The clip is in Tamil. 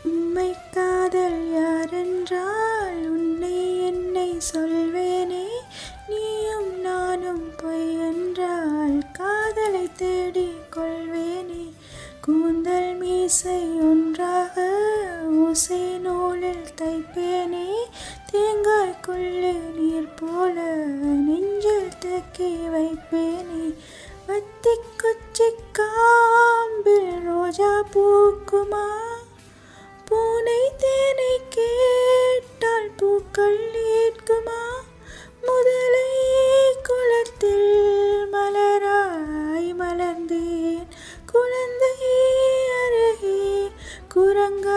உம்மை காதல் யாரென்றால் உன்னை என்னை சொல்வேனே. நீயும் நானும் பொய் என்றால் காதலை தேடிக் கொள்வேனே. கூந்தல் மீசை ஒன்றாக ஓசை நூலில் தைப்பேனே. தேங்காய்க்குள்ளே நீர் போல நெஞ்சில் தேக்கி வைப்பேனே. வத்தி குச்சி காம்பில் ரோஜா பூக்குமா? பூனை தேனை கேட்டால் பூக்கள் ஈர்க்குமா? முதலை குளத்தில் மலராய் மலர்ந்தேன். குழந்தை அருகே குரங்காய்